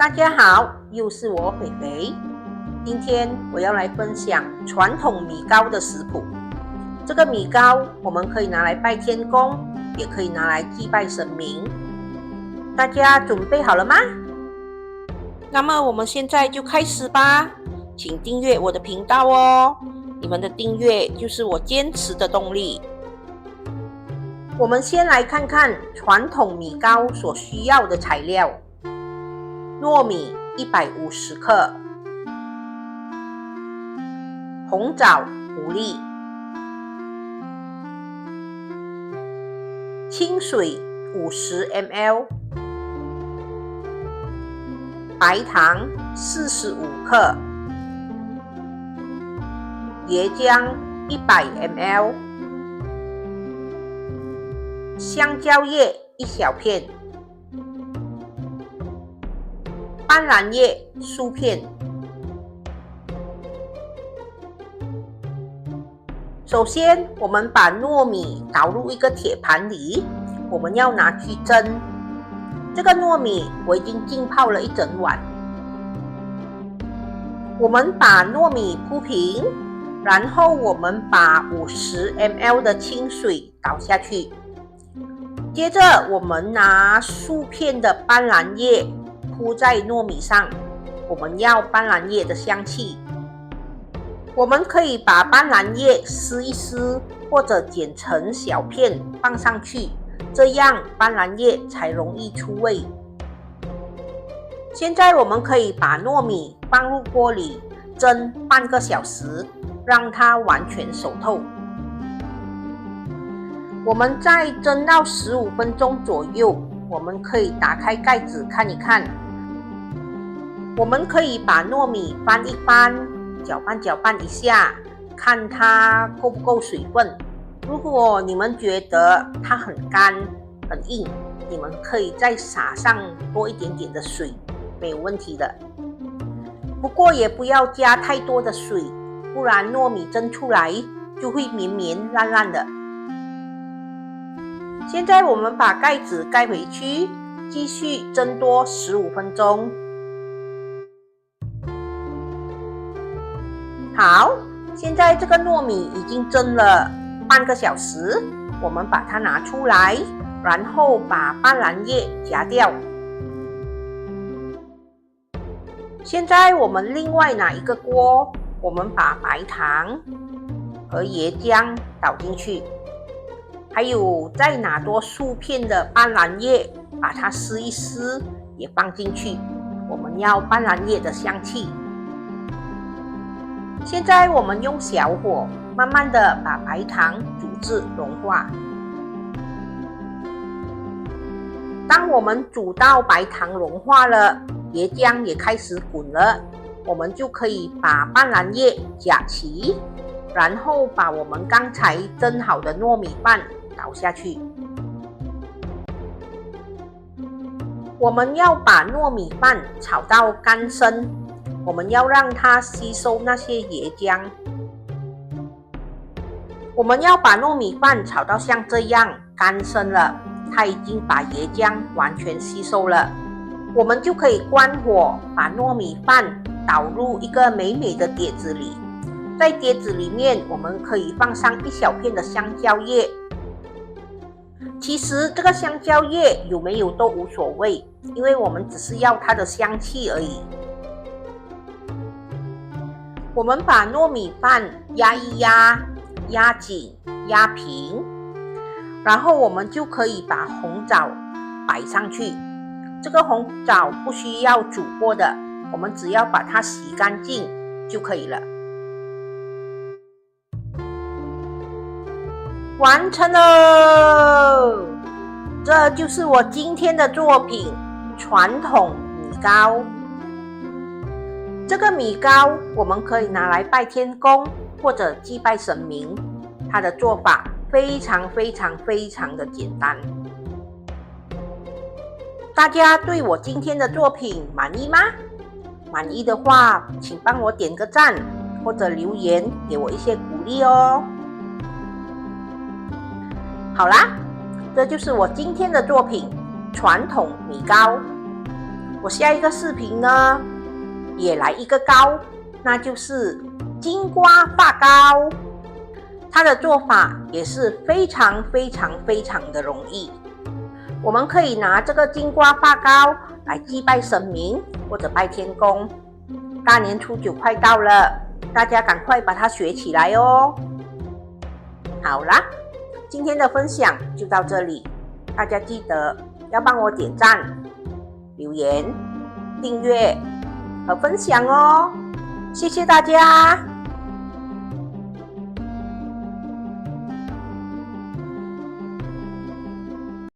大家好，又是我肥肥。今天我要来分享传统米糕的食谱。这个米糕我们可以拿来拜天公，也可以拿来祭拜神明。大家准备好了吗？那么我们现在就开始吧。请订阅我的频道哦，你们的订阅就是我坚持的动力。我们先来看看传统米糕所需要的材料。糯米150克，红枣5粒，清水50 ml， 白糖45克，椰浆100 ml， 香蕉叶1小片，斑斓叶数片。首先，我们把糯米倒入一个铁盘里，我们要拿去蒸。这个糯米我已经浸泡了1整晚。我们把糯米铺平，然后我们把50 ml 的清水倒下去。接着，我们拿数片的斑斓叶铺在糯米上，我们要斑斓叶的香气。我们可以把斑斓叶撕一撕，或者剪成小片放上去，这样斑斓叶才容易出味。现在我们可以把糯米放入锅里蒸半个小时，让它完全熟透。我们再蒸到15分钟左右，我们可以打开盖子看一看。我们可以把糯米翻一翻，搅拌一下，看它够不够水分。如果你们觉得它很干很硬，你们可以再撒上多一点点的水，没有问题的。不过也不要加太多的水，不然糯米蒸出来就会绵绵烂烂的。现在我们把盖子盖回去，继续蒸多15分钟。好，现在这个糯米已经蒸了半个小时，我们把它拿出来，然后把斑斓叶夹掉。现在我们另外拿一个锅，我们把白糖和椰浆倒进去，还有再拿多数片的斑斓叶，把它撕一撕也放进去，我们要斑斓叶的香气。现在我们用小火慢慢的把白糖煮至融化。当我们煮到白糖融化了，椰浆也开始滚了，我们就可以把斑斓叶夹齐，然后把我们刚才蒸好的糯米饭倒下去。我们要把糯米饭炒到干身，我们要让它吸收那些椰浆。我们要把糯米饭炒到像这样干身了，它已经把椰浆完全吸收了。我们就可以关火，把糯米饭倒入一个美美的碟子里。在碟子里面，我们可以放上1小片的香蕉叶。其实这个香蕉叶有没有都无所谓，因为我们只是要它的香气而已。我们把糯米饭压一压，压紧压平，然后我们就可以把红枣摆上去。这个红枣不需要煮过的，我们只要把它洗干净就可以了。完成了，这就是我今天的作品——传统米糕。这个米糕我们可以拿来拜天公或者祭拜神明，它的做法非常的简单。大家对我今天的作品满意吗？满意的话，请帮我点个赞，或者留言给我一些鼓励哦。好啦，这就是我今天的作品——传统米糕。我下一个视频呢，也来一个糕，那就是金瓜发糕。它的做法也是非常的容易。我们可以拿这个金瓜发糕来祭拜神明或者拜天公。大年初9快到了，大家赶快把它学起来哦。好啦，今天的分享就到这里，大家记得要帮我点赞、留言、订阅和分享哦，谢谢大家。